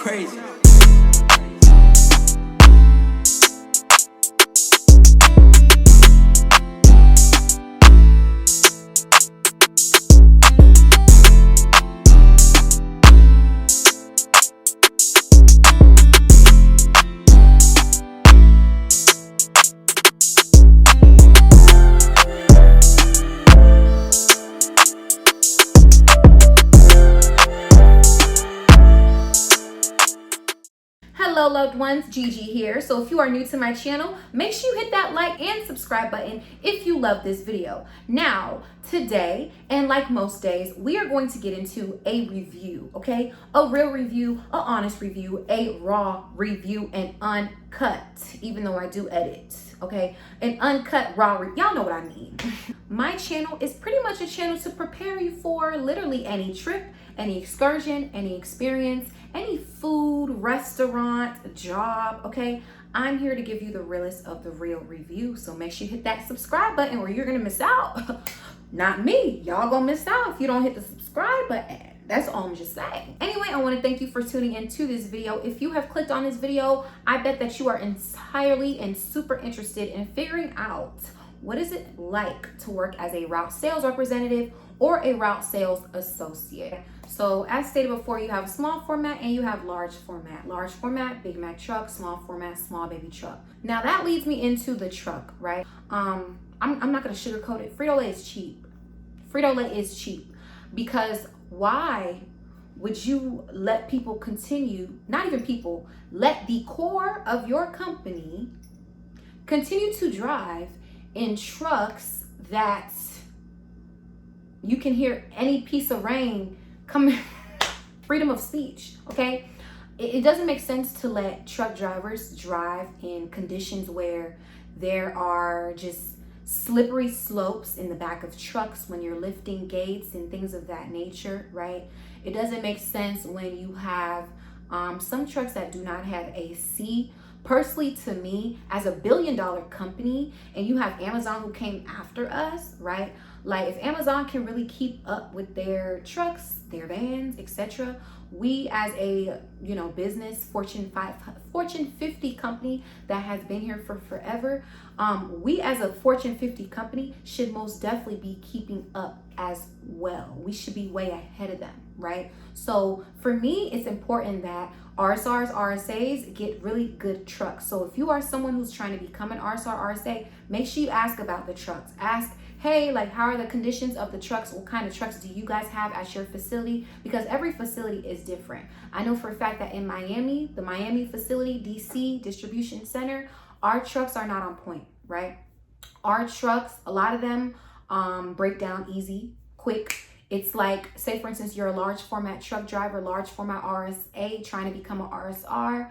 Crazy. Hello loved ones, Gigi here. So if you are new to my channel, make sure you hit that like and subscribe button if you love this video. Now, today, and like most days, we are going to get into a review, okay? A real review, an honest review, a raw review, and uncut, even though I do edit, okay? An uncut raw, y'all know what I mean. My channel is pretty much a channel to prepare you for literally any trip, any excursion, any experience, any food, restaurant, job, okay? I'm here to give you the realest of the real review. So make sure you hit that subscribe button or you're gonna miss out. Not me, y'all gonna miss out if you don't hit the subscribe button. That's all I'm just saying. Anyway, I wanna thank you for tuning into this video. If you have clicked on this video, I bet that you are entirely and super interested in figuring out what is it like to work as a route sales representative or a route sales associate. So as stated before, you have small format and you have large format. Large format, Big Mac truck, small format, small baby truck. Now that leads me into the truck, right? I'm not gonna sugarcoat it. Frito Lay is cheap. Frito Lay is cheap because why would you let people continue, not even people, let the core of your company continue to drive in trucks that you can hear any piece of rain coming? Freedom of speech, okay? It doesn't make sense to let truck drivers drive in conditions where there are just slippery slopes in the back of trucks when you're lifting gates and things of that nature, right? It doesn't make sense when you have some trucks that do not have AC. Personally, to me, as a billion-dollar company, and you have Amazon who came after us, right? Like if Amazon can really keep up with their trucks, their vans, etc., we as a business, Fortune 50 company that has been here for forever, we as a Fortune 50 company should most definitely be keeping up as well. We should be way ahead of them, right? So for me, it's important that RSRs, RSAs get really good trucks. So if you are someone who's trying to become an RSR, RSA, make sure you ask about the trucks. Ask, hey, like, how are the conditions of the trucks? What kind of trucks do you guys have at your facility? Because every facility is different. I know for a fact that in Miami, the Miami facility, DC distribution center, our trucks are not on point, right? Our trucks, a lot of them break down easy, quick. It's like, say for instance, you're a large format truck driver, large format RSA trying to become an RSR.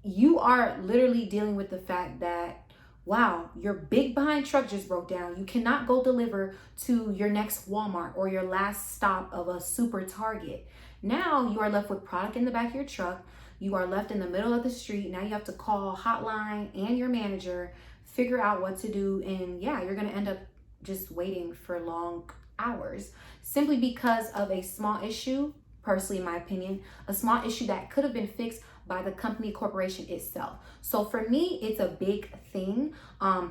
You are literally dealing with the fact that, wow, your big behind truck just broke down. You cannot go deliver to your next Walmart or your last stop of a super Target. Now you are left with product in the back of your truck. You are left in the middle of the street. Now you have to call hotline and your manager, figure out what to do. And yeah, you're gonna end up just waiting for long hours simply because of a small issue. Personally, in my opinion, a small issue that could have been fixed by the company corporation itself. So for me, it's a big thing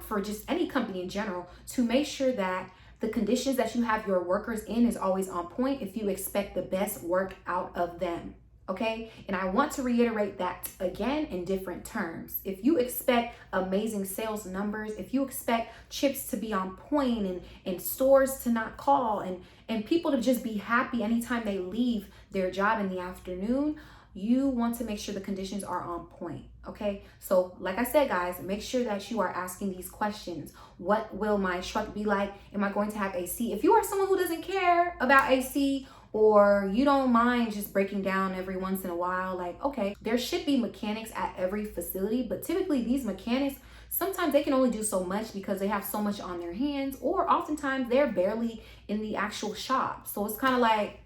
for just any company in general to make sure that the conditions that you have your workers in is always on point if you expect the best work out of them. Okay, and I want to reiterate that again in different terms. If you expect amazing sales numbers, if you expect chips to be on point and stores to not call and people to just be happy anytime they leave their job in the afternoon, you want to make sure the conditions are on point, okay? So like I said, guys, make sure that you are asking these questions. What will my truck be like? Am I going to have AC? If you are someone who doesn't care about AC, or you don't mind just breaking down every once in a while, like, okay, there should be mechanics at every facility, but typically these mechanics, sometimes they can only do so much because they have so much on their hands, or oftentimes they're barely in the actual shop. So it's kind of like,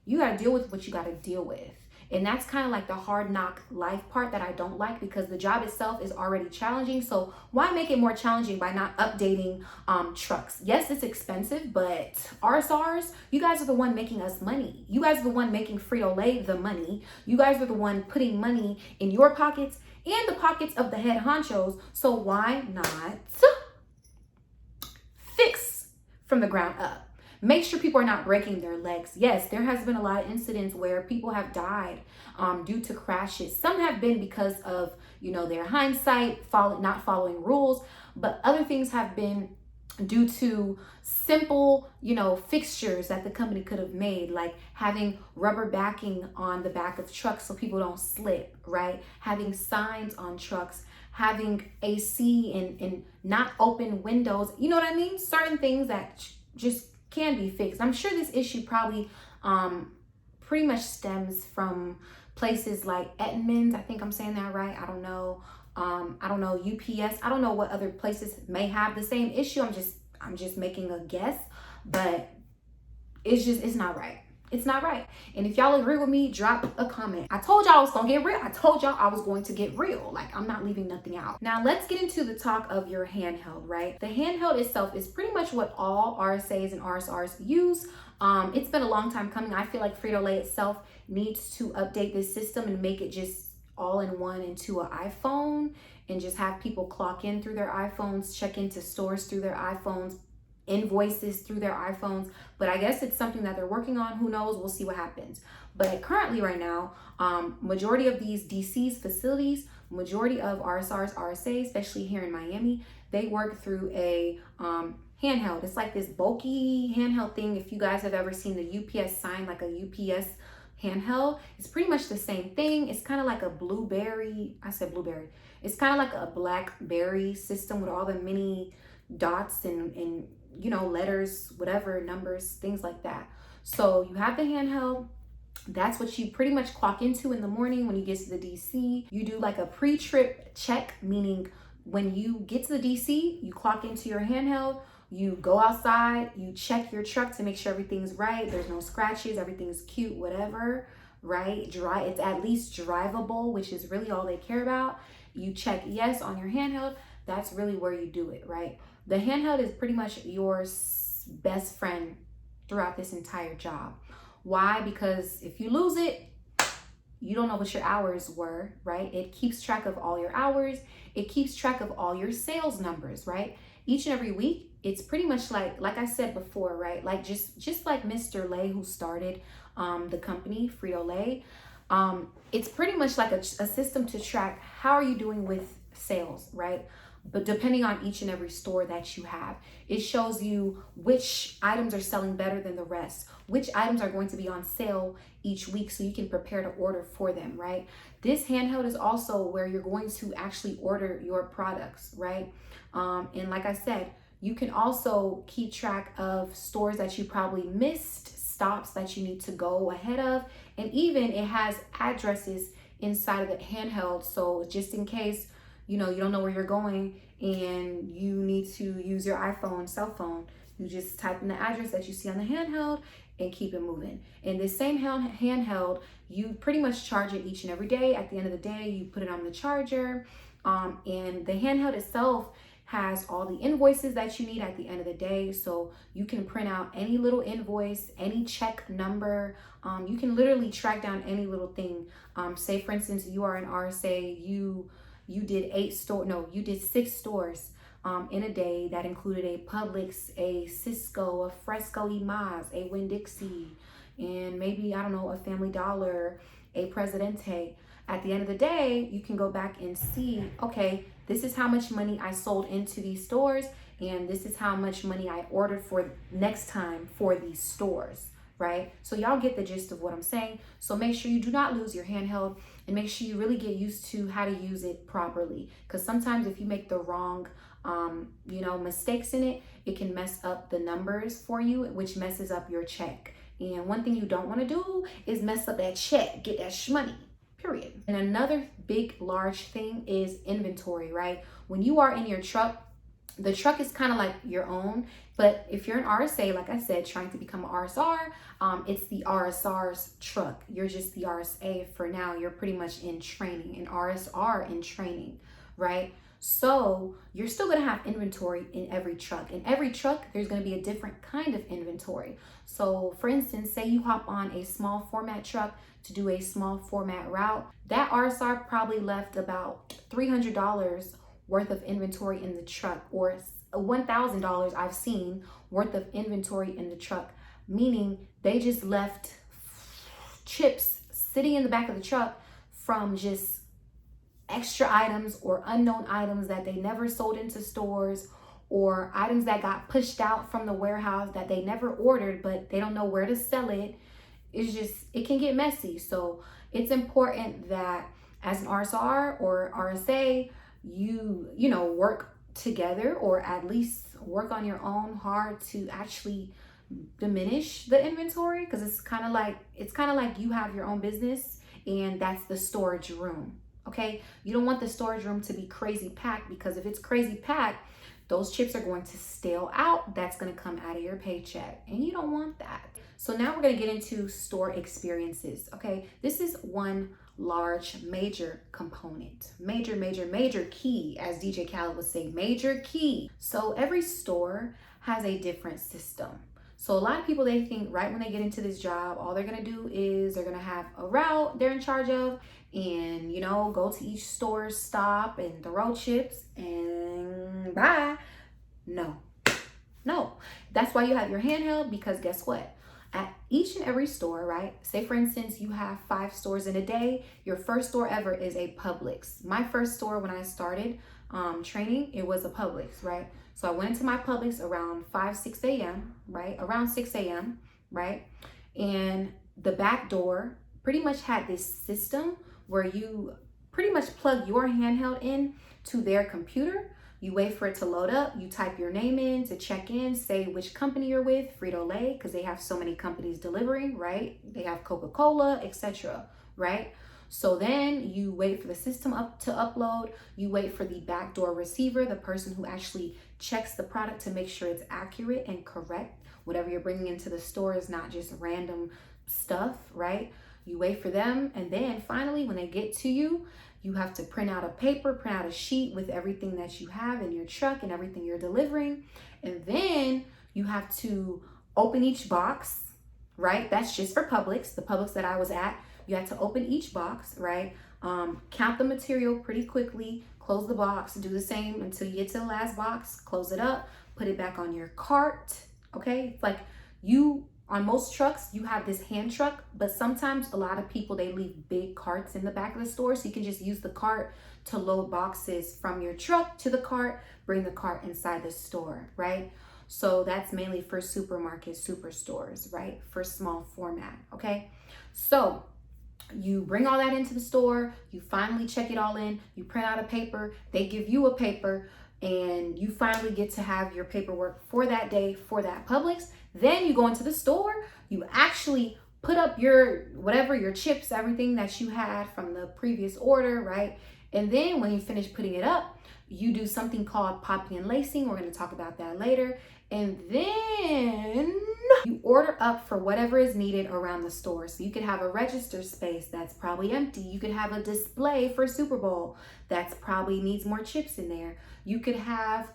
you got to deal with what you got to deal with. And that's kind of like the hard knock life part that I don't like, because the job itself is already challenging. So why make it more challenging by not updating trucks? Yes, it's expensive, but RSRs, you guys are the one making us money. You guys are the one making Frito Lay the money. You guys are the one putting money in your pockets and the pockets of the head honchos. So why not fix from the ground up? Make sure people are not breaking their legs. Yes, there has been a lot of incidents where people have died due to crashes. Some have been because of, their hindsight, not following rules, but other things have been due to simple, fixtures that the company could have made, like having rubber backing on the back of trucks so people don't slip, right? Having signs on trucks, having AC and not open windows. You know what I mean? Certain things that just can be fixed. I'm sure this issue probably pretty much stems from places like Edmonds. I think I'm saying that right. I don't know. UPS. I don't know what other places may have the same issue. I'm just making a guess, but it's not right. It's not right. And if y'all agree with me, drop a comment. I told y'all I was gonna get real. I told y'all I was going to get real. Like, I'm not leaving nothing out. Now let's get into the talk of your handheld, right? The handheld itself is pretty much what all RSAs and RSRs use. It's been a long time coming. I feel like Frito Lay itself needs to update this system and make it just all in one into an iPhone, and just have people clock in through their iPhones, check into stores through their iPhones, invoices through their iPhones. But I guess it's something that they're working on. Who knows? We'll see what happens. But currently right now, majority of these DCs facilities, majority of RSRs, RSA, especially here in Miami, they work through a handheld. It's like this bulky handheld thing. If you guys have ever seen the UPS sign, like a UPS handheld, it's pretty much the same thing. It's kind of like a blueberry. I said blueberry. It's kind of like a BlackBerry system with all the mini dots and letters, whatever, numbers, things like that. So you have the handheld. That's what you pretty much clock into in the morning when you get to the DC. You do like a pre-trip check, meaning when you get to the DC, you clock into your handheld, you go outside, you check your truck to make sure everything's right, there's no scratches, everything's cute, whatever, right? It's at least drivable, which is really all they care about. You check yes on your handheld. That's really where you do it, right? The handheld is pretty much your best friend throughout this entire job. Why? Because if you lose it, you don't know what your hours were, right? It keeps track of all your hours. It keeps track of all your sales numbers, right? Each and every week, it's pretty much like I said before, right? Like just like Mr. Lay, who started the company, Frito Lay. It's pretty much like a system to track how are you doing with sales, right? But depending on each and every store that you have, it shows you which items are selling better than the rest, which items are going to be on sale each week, so you can prepare to order for them, right? This handheld is also where you're going to actually order your products, right? And like I said, you can also keep track of stores that you probably missed, stops that you need to go ahead of, and even it has addresses inside of the handheld. So just in case, you don't know where you're going and you need to use your cell phone, you just type in the address that you see on the handheld and keep it moving. And this same handheld, you pretty much charge it each and every day. At the end of the day, you put it on the charger. And the handheld itself has all the invoices that you need at the end of the day. So you can print out any little invoice, any check number. You can literally track down any little thing. Say for instance, you are an RSA, you did 6 stores in a day that included a Publix, a Cisco, a Fresco y Mas, a Winn-Dixie, and maybe, I don't know, a Family Dollar, a Presidente. At the end of the day, you can go back and see, okay, this is how much money I sold into these stores, and this is how much money I ordered for next time for these stores, right? So y'all get the gist of what I'm saying. So make sure you do not lose your handheld, and make sure you really get used to how to use it properly. Because sometimes if you make the wrong, mistakes in it, it can mess up the numbers for you, which messes up your check. And one thing you don't want to do is mess up that check, get that shmoney, period. And another big, large thing is inventory, right? When you are in your truck, The truck is kind of like your own, but if you're an RSA, like I said, trying to become an RSR, it's the RSR's truck. You're just the RSA for now. You're pretty much in training, an RSR in training, right? So you're still gonna have inventory in every truck. In every truck, there's gonna be a different kind of inventory. So for instance, say you hop on a small format truck to do a small format route, that RSR probably left about $300 worth of inventory in the truck, or $1,000 I've seen worth of inventory in the truck, meaning they just left chips sitting in the back of the truck from just extra items or unknown items that they never sold into stores, or items that got pushed out from the warehouse that they never ordered but they don't know where to sell it. It's just, it can get messy. So it's important that as an RSR or RSA, you know, work together, or at least work on your own hard to actually diminish the inventory, because it's kind of like you have your own business and that's the storage room. Okay, you don't want the storage room to be crazy packed, because if it's crazy packed, those chips are going to stale out. That's going to come out of your paycheck, and you don't want that. So now we're going to get into store experiences. Okay, this is one large major component, major key, as DJ Khaled would say, major key. So every store has a different system. So a lot of people, they think right when they get into this job, all they're gonna do is they're gonna have a route they're in charge of, and, you know, go to each store, stop and throw chips and bye. No, that's why you have your handheld, because guess what? At each and every store, right? Say for instance, you have 5 stores in a day. Your first store ever is a Publix. My first store when I started training, it was a Publix, right? So I went into my Publix around 6 a.m., right? Around 6 a.m., right? And the back door pretty much had this system where you pretty much plug your handheld in to their computer. You wait for it to load up. You type your name in to check in, say which company you're with, Frito Lay, because they have so many companies delivering, right? They have Coca-Cola, etc., right? So then you wait for the system to upload. You wait for the backdoor receiver, the person who actually checks the product to make sure it's accurate and correct. Whatever you're bringing into the store is not just random stuff, right? You wait for them, and then finally when they get to you, you have to print out a sheet with everything that you have in your truck and everything you're delivering. And then you have to open each box, right? That's just for Publix, the Publix that I was at. You have to open each box, right? Count the material pretty quickly, close the box, do the same until you get to the last box, close it up, put it back on your cart, okay? Like on most trucks, you have this hand truck, but sometimes a lot of people, they leave big carts in the back of the store, so you can just use the cart to load boxes from your truck to the cart, bring the cart inside the store, right? So that's mainly for supermarkets, superstores, right? For small format, okay? So you bring all that into the store, you finally check it all in, you print out a paper, they give you a paper, and you finally get to have your paperwork for that day for that Publix. Then you go into the store, you actually put up your chips, everything that you had from the previous order, right? And then when you finish putting it up, you do something called popping and lacing. We're going to talk about that later. And then you order up for whatever is needed around the store. So you could have a register space that's probably empty. You could have a display for Super Bowl that's probably needs more chips in there. You could have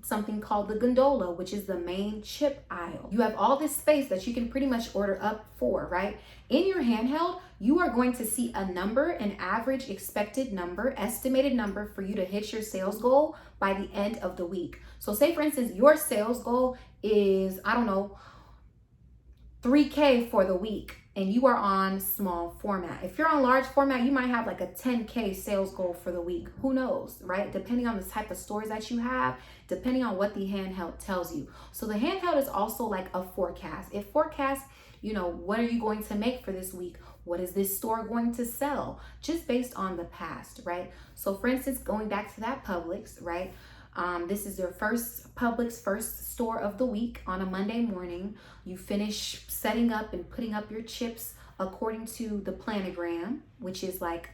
something called the gondola, which is the main chip aisle. You have all this space that you can pretty much order up for, right? In your handheld, you are going to see a number, an average expected number, estimated number for you to hit your sales goal by the end of the week. So say for instance, your sales goal is, I don't know, 3K for the week, and you are on small format. If you're on large format, you might have like a 10K sales goal for the week. Who knows, right? Depending on the type of stores that you have, depending on what the handheld tells you. So the handheld is also like a forecast. It forecasts, you know, what are you going to make for this week? What is this store going to sell? Just based on the past, right? So for instance, going back to that Publix, right? This is your Publix first store of the week on a Monday morning. You finish setting up and putting up your chips according to the planogram, which is like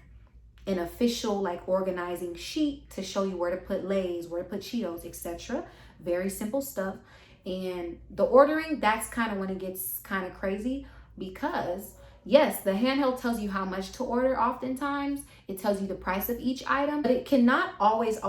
an official like organizing sheet to show you where to put Lay's, where to put Cheetos, etc. Very simple stuff. And the ordering, that's kind of when it gets kind of crazy, because yes, the handheld tells you how much to order oftentimes. It tells you the price of each item, but it cannot always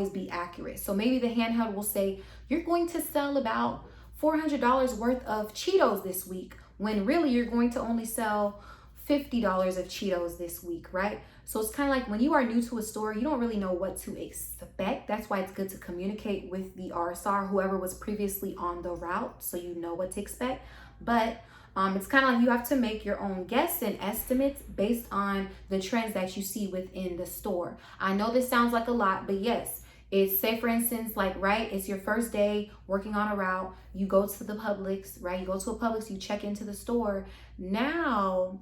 be accurate. So maybe the handheld will say, you're going to sell about $400 worth of Cheetos this week, when really you're going to only sell $50 of Cheetos this week, right? So it's kind of like when you are new to a store, you don't really know what to expect. That's why it's good to communicate with the RSR, whoever was previously on the route, so you know what to expect. But it's kind of like you have to make your own guess and estimates based on the trends that you see within the store. I know this sounds like a lot, but yes, it's, say for instance, like, right, it's your first day working on a route. You go to the Publix, right? You go to a Publix, you check into the store. Now,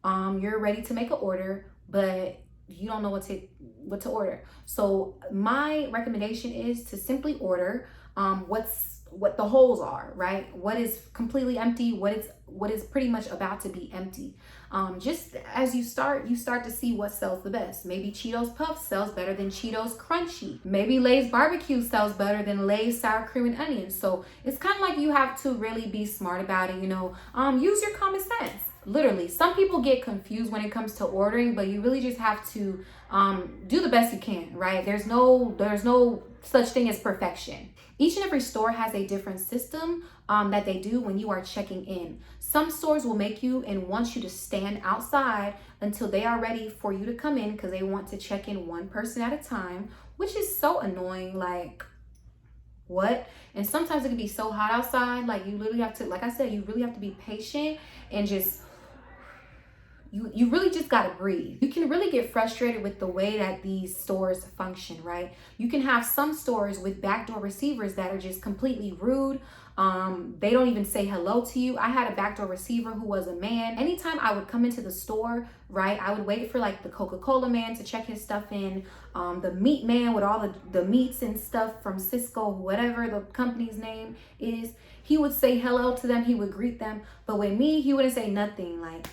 you're ready to make an order, but you don't know what to order. So my recommendation is to simply order what the holes are, right? What is completely empty, what is pretty much about to be empty. Just as you start to see what sells the best. Maybe Cheetos Puff sells better than Cheetos Crunchy. Maybe Lay's Barbecue sells better than Lay's Sour Cream and Onion. So it's kind of like you have to really be smart about it, you know. Use your common sense. Literally, some people get confused when it comes to ordering, but you really just have to do the best you can, right? There's no such thing as perfection. Each and every store has a different system that they do when you are checking in. Some stores will make you and want you to stand outside until they are ready for you to come in, because they want to check in one person at a time, which is so annoying. Like, what? And sometimes it can be so hot outside, like you literally have to, like I said, you really have to be patient and just you really just gotta breathe. You can really get frustrated with the way that these stores function, right? You can have some stores with backdoor receivers that are just completely rude. They don't even say hello to you. I had a backdoor receiver who was a man. Anytime I would come into the store, right, I would wait for like the Coca-Cola man to check his stuff in, the meat man with all the meats and stuff from Cisco, whatever the company's name is. He would say hello to them, he would greet them, but with me, he wouldn't say nothing, like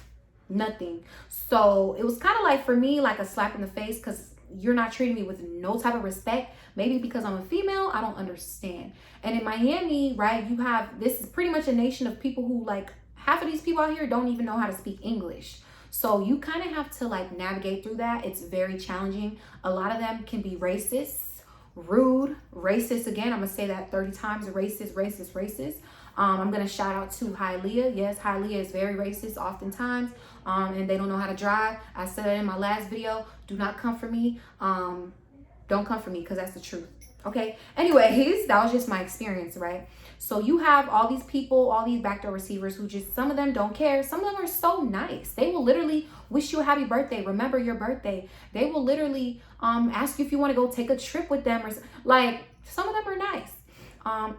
nothing. So it was kind of like, for me, like a slap in the face, because you're not treating me with no type of respect. Maybe because I'm a female, I don't understand. And in Miami, right, you have, this is pretty much a nation of people who, like, half of these people out here don't even know how to speak English. So you kind of have to like navigate through that. It's very challenging. A lot of them can be racist, rude, racist. Again, I'm gonna say that 30 times, racist. I'm gonna shout out to Hialeah. Yes, Hialeah is very racist oftentimes, and they don't know how to drive. I said it in my last video. Do not come for me. Don't come for me, because that's the truth. Okay. Anyways, that was just my experience, right? So you have all these people, all these backdoor receivers who just, some of them don't care. Some of them are so nice. They will literally wish you a happy birthday, remember your birthday. They will literally ask you if you want to go take a trip with them, or like, some of them are nice.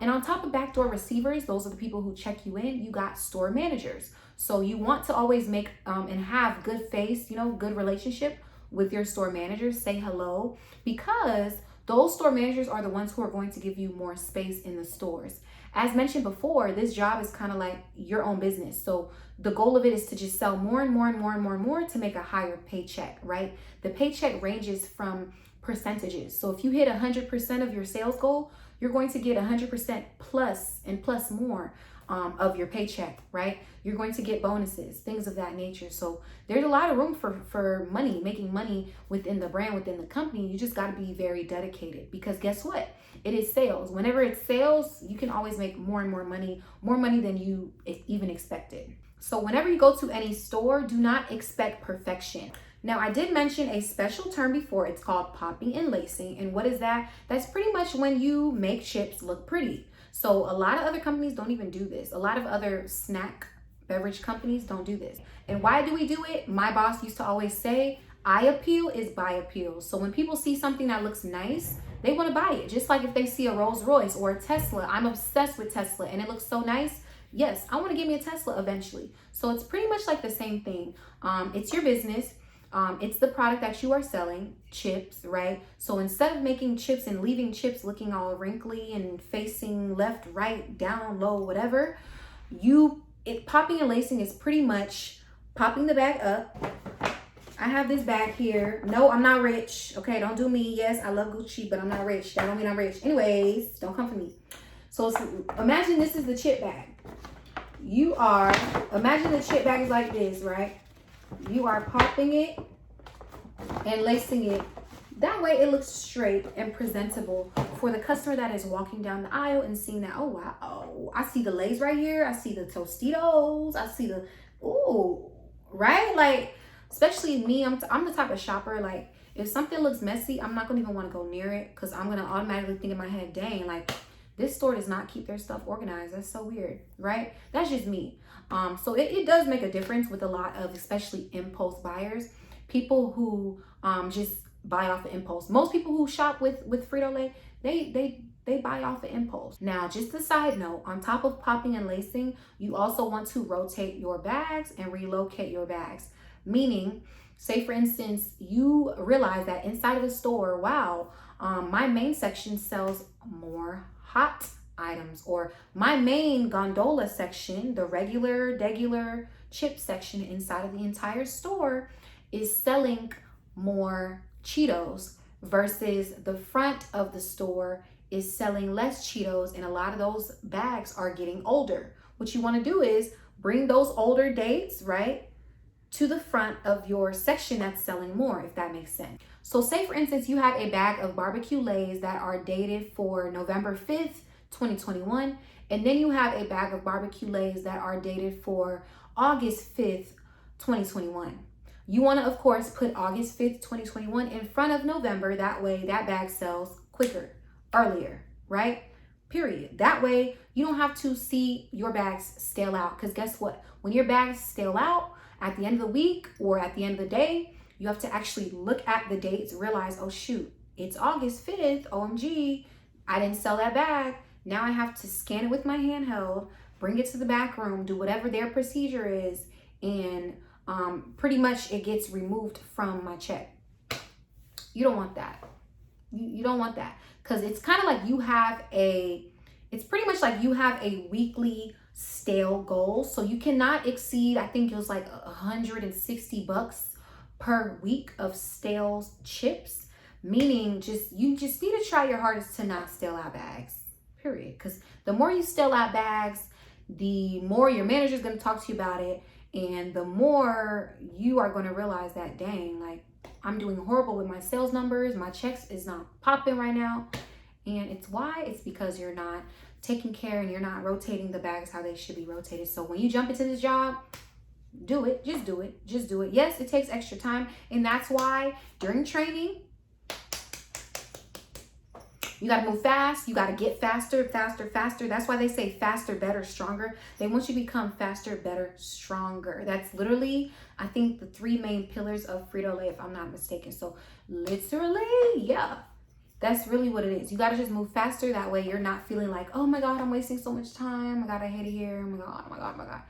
And on top of backdoor receivers, those are the people who check you in. You got store managers. So you want to always make and have good face, you know, good relationship with your store managers. Say hello, because those store managers are the ones who are going to give you more space in the stores. As mentioned before, this job is kind of like your own business. So the goal of it is to just sell more and more to make a higher paycheck, right? The paycheck ranges from percentages. So if you hit 100% of your sales goal, you're going to get 100% plus and plus more of your paycheck, right? You're going to get bonuses, things of that nature. So there's a lot of room for money, making money within the brand, within the company. You just got to be very dedicated, because guess what? It is sales. Whenever it's sales, you can always make more and more money than you even expected. So whenever you go to any store, do not expect perfection. Now, I did mention a special term before. It's called popping and lacing. And what is that? That's pretty much when you make chips look pretty. So a lot of other companies don't even do this. A lot of other snack beverage companies don't do this. And why do we do it? My boss used to always say, eye appeal is buy appeal. So when people see something that looks nice, they want to buy it. Just like if they see a Rolls Royce or a Tesla. I'm obsessed with Tesla and it looks so nice. Yes, I want to get me a Tesla eventually. So it's pretty much like the same thing. It's your business. It's the product that you are selling, chips, right? So instead of making chips and leaving chips looking all wrinkly and facing left, right, down, low, whatever, popping and lacing is pretty much popping the bag up. I have this bag here. No, I'm not rich. Okay, don't do me. Yes, I love Gucci, but I'm not rich. That don't mean I'm rich. Anyways, don't come for me. So imagine this is the chip bag. Imagine the chip bag is like this, right? You are popping it and lacing it. That way it looks straight and presentable for the customer that is walking down the aisle and seeing that, oh, wow, I see the Lays right here. I see the Tostitos. I see the, ooh, right? Like, especially me, I'm the type of shopper, like, if something looks messy, I'm not going to even want to go near it because I'm going to automatically think in my head, dang, like, this store does not keep their stuff organized. That's so weird, right? That's just me. So it does make a difference with a lot of, especially impulse buyers, people who just buy off of impulse. Most people who shop with Frito Lay, they buy off of impulse. Now, just a side note, on top of popping and lacing, you also want to rotate your bags and relocate your bags. Meaning, say for instance, you realize that inside of the store, wow, my main section sells more hot items, or my main gondola section, the regular chip section inside of the entire store, is selling more Cheetos versus the front of the store is selling less Cheetos, and a lot of those bags are getting older. What you want to do is bring those older dates, right, to the front of your section that's selling more, if that makes sense. So say for instance, you have a bag of barbecue Lays that are dated for November 5th, 2021, and then you have a bag of barbecue Lays that are dated for August 5th, 2021. You want to, of course, put August 5th, 2021 in front of November. That way that bag sells quicker, earlier, right? Period. That way you don't have to see your bags stale out, because guess what? When your bags stale out at the end of the week or at the end of the day, you have to actually look at the dates, realize, oh shoot, it's August 5th, OMG, I didn't sell that bag. Now I have to scan it with my handheld, bring it to the back room, do whatever their procedure is, and pretty much it gets removed from my check. You don't want that. You don't want that, because it's kind of like it's pretty much like you have a weekly stale goal. So you cannot exceed, I think it was like $160 per week of stale chips, meaning you just need to try your hardest to not stale out bags, period. Because the more you stale out bags, the more your manager is going to talk to you about it, and the more you are going to realize that, dang, like, I'm doing horrible with my sales numbers, my checks is not popping right now. And it's because you're not taking care and you're not rotating the bags how they should be rotated. So when you jump into this job, do it. Just do it. Just do it. Yes, it takes extra time. And that's why during training, you got to move fast. You got to get faster, faster, faster. That's why they say faster, better, stronger. They want you to become faster, better, stronger. That's literally, I think, the 3 main pillars of Frito Lay, if I'm not mistaken. So literally, yeah, that's really what it is. You got to just move faster. That way you're not feeling like, oh my God, I'm wasting so much time. I got to hate it here. Oh my God, oh my God, oh my God.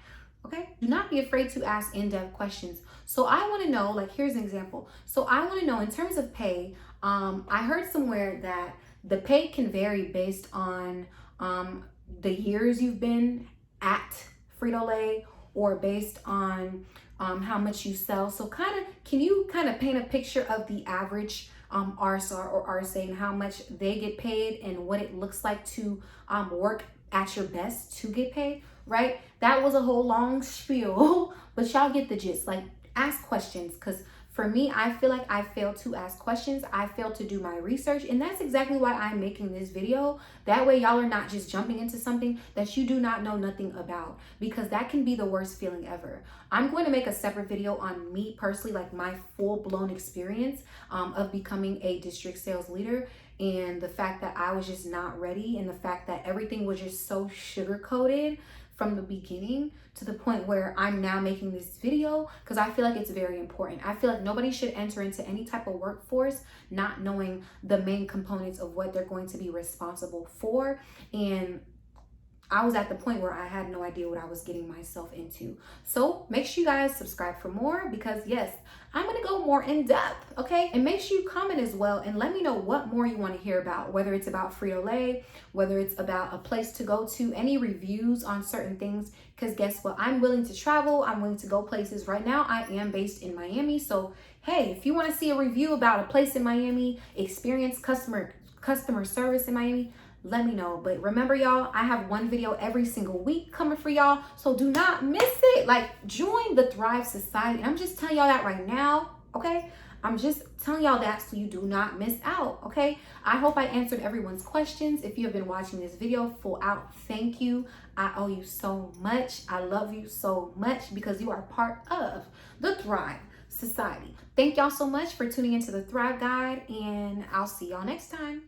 Okay? Do not be afraid to ask in-depth questions. So I want to know, like, here's an example. So I want to know in terms of pay, I heard somewhere that the pay can vary based on the years you've been at Frito Lay, or based on how much you sell. So can you paint a picture of the average RSR or RSA and how much they get paid and what it looks like to work at your best to get paid, right? That was a whole long spiel, but y'all get the gist. Like, ask questions, because for me, I feel like I failed to ask questions. I failed to do my research, and that's exactly why I'm making this video. That way y'all are not just jumping into something that you do not know nothing about, because that can be the worst feeling ever. I'm going to make a separate video on me personally, like my full-blown experience of becoming a district sales leader, and the fact that I was just not ready, and the fact that everything was just so sugar-coated from the beginning to the point where I'm now making this video, because I feel like it's very important. I feel like nobody should enter into any type of workforce not knowing the main components of what they're going to be responsible for. And I was at the point where I had no idea what I was getting myself into. So make sure you guys subscribe for more, because yes, I'm gonna go more in depth, okay? And make sure you comment as well and let me know what more you wanna hear about, whether it's about Frito Lay, whether it's about a place to go to, any reviews on certain things, because guess what? I'm willing to travel, I'm willing to go places. Right now, I am based in Miami, so hey, if you wanna see a review about a place in Miami, experience customer service in Miami, let me know. But remember, y'all, I have one video every single week coming for y'all, so do not miss it. Like, join the Thrive Society. And I'm just telling y'all that right now, okay? I'm just telling y'all that so you do not miss out, okay? I hope I answered everyone's questions. If you have been watching this video full out, thank you. I owe you so much. I love you so much because you are part of the Thrive Society. Thank y'all so much for tuning into the Thrive Guide, and I'll see y'all next time.